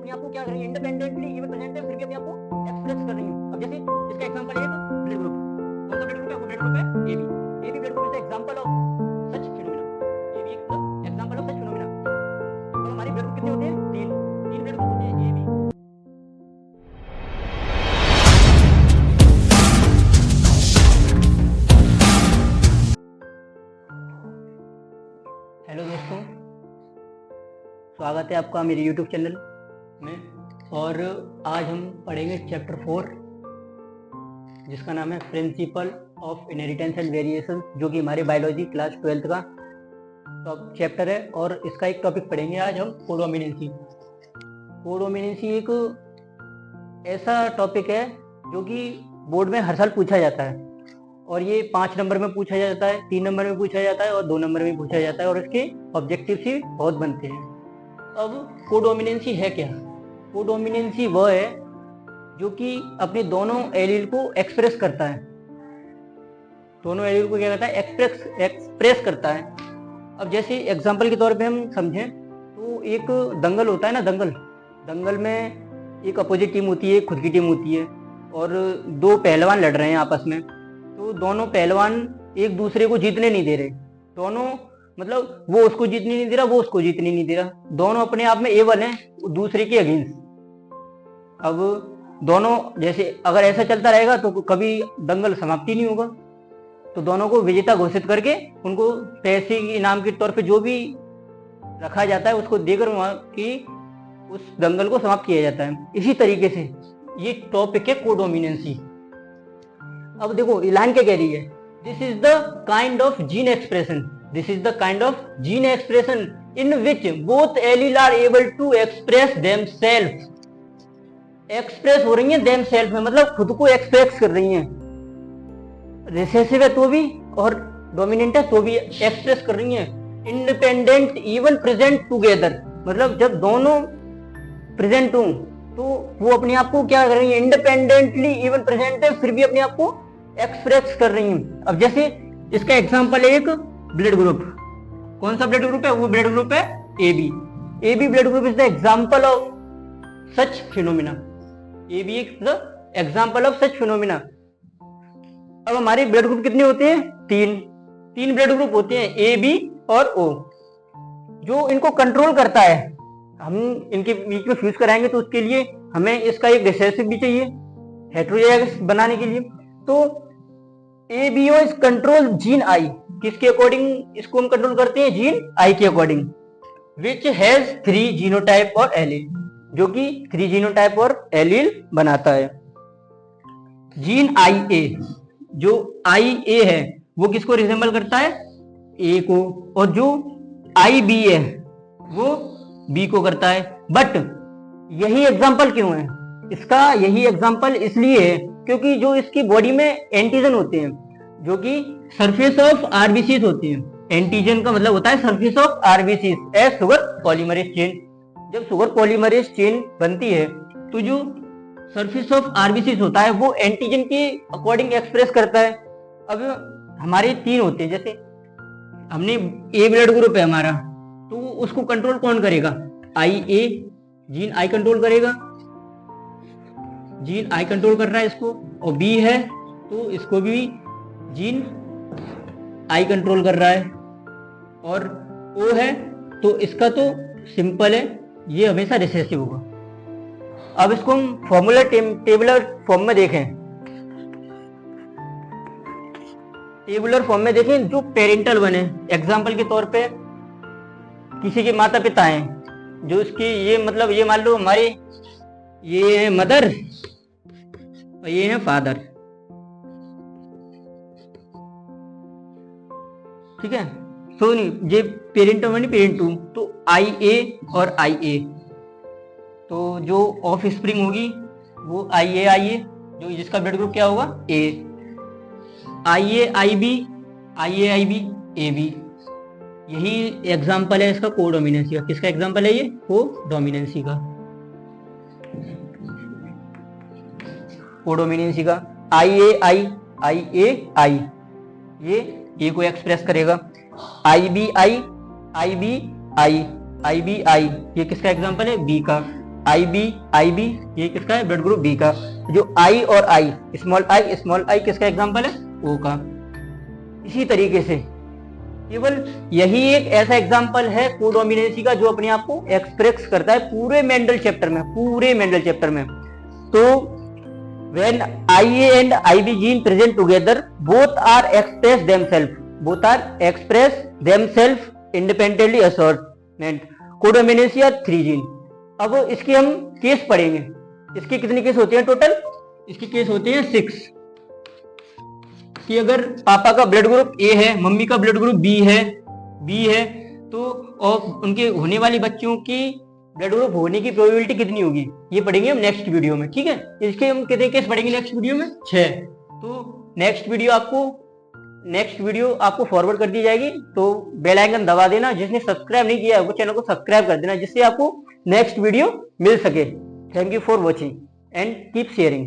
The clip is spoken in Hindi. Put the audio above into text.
अपने आप को क्या कर रही है, इंडिपेंडेंटली इवन प्रेजेंट है, फिर भी अपने आप को एक्सप्रेस कर रही है। अब जैसे इसका एग्जांपल है एक ब्लड ग्रुप। कौन सा ब्लड ग्रुप है? वो ब्लड ग्रुप है AB. AB blood group is the example of such phenomena. AB एक एग्जांपल ऑफ सच फिनोमेना। अब हमारे ब्लड ग्रुप कितने होते हैं? तीन। तीन ब्लड ग्रुप होते हैं एबी। हेलो दोस्तों, स्वागत है आपका मेरे YouTube चैनल में। और आज हम पढ़ेंगे चैप्टर 4 जिसका नाम है principle of inheritance and variation, जो कि हमारे बायोलॉजी क्लास 12th का टॉप चैप्टर है। और इसका एक टॉपिक पढ़ेंगे आज हम, कोडोमिनेंसी। कोडोमिनेंसी एक ऐसा टॉपिक है जो कि बोर्ड में हर साल पूछा जाता है, और ये 5 नंबर में पूछा जाता है, 3 नंबर में पूछा जाता है और 2 नंबर में पूछा जाता है, और इसके ऑब्जेक्टिव्स ही बहुत बनते हैं। अब कोडोमिनेंसी है क्या? कोडोमिनेंसी वह है जो कि अपने दोनों एलील को एक्सप्रेस करता है। दोनों एलील को क्या करता है? एक्सप्रेस करता है। अब जैसे एग्जांपल के तौर पे हम समझें तो एक दंगल होता है ना, दंगल में एक अपोजिट टीम होती है, एक खुद की टीम होती है, और 2 पहलवान लड़ रहे हैं आपस में। तो दोनों पहलवान एक दूसरे को जीतने नहीं दे रहे। दोनों मतलब वो उसको जीतने नहीं दे रहा, वो उसको जीतने नहीं दे रहा। दोनों अपने आप में एवल हैं, दूसरे के अगेंस्ट। अब दोनों जैसे अगर ऐसा चलता रहेगा तो कभी दंगल समाप्ति नहीं होगा। तो दोनों को विजेता घोषित करके उनको पैसे के इनाम के तौर पे जो भी रखा जाता है उसको देकर वहां की उस दंगल को समाप्त किया जाता है। इसी तरीके से ये टॉपिक है कोडोमिनेंसी। अब देखो इलान क्या कह रही है? This is the kind of gene expression, this is the kind of gene expression in which both allele are able to express themselves. Express हो रही है देमसेल्फ में, मतलब खुद को एक्सप्रेस कर रही हैं। रिसेसिव है तो भी और डोमिनेंट है तो भी एक्सप्रेस कर रही हैं। इंडिपेंडेंट इवन प्रेजेंट टुगेदर, मतलब जब दोनों प्रेजेंट हों तो वो अपने आप को क्या कर रही है? इंडिपेंडेंटली इवन प्रेजेंट है, फिर भी अपने आप को एक्सप्रेस कर रही हैं। अब जैसे इसका एग्जांपल है एक ब्लड ग्रुप। कौन सा ब्लड ग्रुप है? वो ब्लड ग्रुप है AB. AB blood group is the example of such phenomena. AB is the example of such phenomena. अब हमारे ब्लड ग्रुप कितने होते हैं? 3 ब्लड ग्रुप होते हैं, ए, बी और ओ। जो इनको कंट्रोल करता है, हम इनके बीच में फ्यूज कराएंगे तो उसके लिए हमें इसका एक रिसेसिव भी चाहिए हेटेरोजाइगस बनाने के लिए। तो ABO is control gene I. किसके अकॉर्डिंग इसको हम कंट्रोल करते हैं? जीन आई के अकॉर्डिंग। विच हैज 3 जीनोटाइप और एलील, जो कि 3 जीनोटाइप और एलील बनाता है। जीन IA, जो IA है वो किसको रिजेंबल करता है? A को, और जो IB है वो B को करता है। बट यही एग्जांपल क्यों है इसका? यही एग्जांपल इसलिए है क्योंकि जो इसकी बॉडी में एंटीजन होते हैं, जो कि सरफेस ऑफ आरबीसीज होते हैं। एंटीजन का मतलब होता है surface of RBCs as sugar polymerase chain. जब शुगर पॉलीमरेज चेन बनती है तो जो सरफेस ऑफ आरबीसीज होता है वो एंटीजन के अकॉर्डिंग एक्सप्रेस करता है। अब हमारे 3 होते हैं, जैसे हमने ए ब्लड ग्रुप है हमारा, तो उसको कंट्रोल कौन करेगा? IA, जीन आई कंट्रोल करेगा। जीन आई कंट्रोल कर रहा है इसको, और B है तो इसको भी जीन आई कंट्रोल कर रहा है, और O है तो इसका तो सिंपल है, ये हमेशा रिसेसिव होगा। अब इसको हम फॉर्मूला टेबुलर फॉर्म में देखें। टेबुलर फॉर्म में देखें जो पेरेंटल बने, एग्जाम्पल के तौर पे किसी के माता पिता हैं, जो इसकी ये मतलब ये मान लो हमारे ये है मदर और ये है फादर, ठीक है। तो नहीं ये पेरेंट वन पेरेंट 2, तो IA और IA, तो जो ऑफ स्प्रिंग होगी वो IA, जो जिसका ब्लड ग्रुप क्या होगा? A। IA IB AB। यही एग्जाम्पल है इसका कोडोमिनेंसी का। किसका एग्जाम्पल है ये? कोडोमिनेंसी का। कोडोमिनेंसी का IA ये A को एक्सप्रेस करेगा। IBI ये किसका एग्जाम्पल है? B का। IB ये किसका है? ब्लड ग्रुप बी का। जो I और I स्मॉल आई किसका एग्जांपल है? O का। इसी तरीके से केवल यही एक ऐसा एग्जांपल है कोडोमिनेंसी का जो अपने आप को एक्सप्रेस करता है पूरे मेंडल चैप्टर में। तो when IA and IB gene present together, both are express themselves independently assortment. Codominancy are 3 gene. अब इसके हम केस पढ़ेंगे। इसके कितने केस होते हैं टोटल? इसके केस होते हैं 6 कि अगर पापा का ब्लड ग्रुप ए है, मम्मी का ब्लड ग्रुप बी है तो और उनके होने वाली बच्चों की ब्लड ग्रुप होने की प्रोबेबिलिटी कितनी होगी, ये पढ़ेंगे हम नेक्स्ट वीडियो में। ठीक है, इसके हम कितने केस पढ़ेंगे नेक्स्ट वीडियो में? 6। तो नेक्स्ट वीडियो आपको फॉरवर्ड कर दी जाएगी, तो बेल आइकन दबा देना। जिसने सब्सक्राइब नहीं किया है वो चैनल को सब्सक्राइब कर देना, जिससे आपको नेक्स्ट वीडियो मिल सके। Thank you for watching and keep sharing.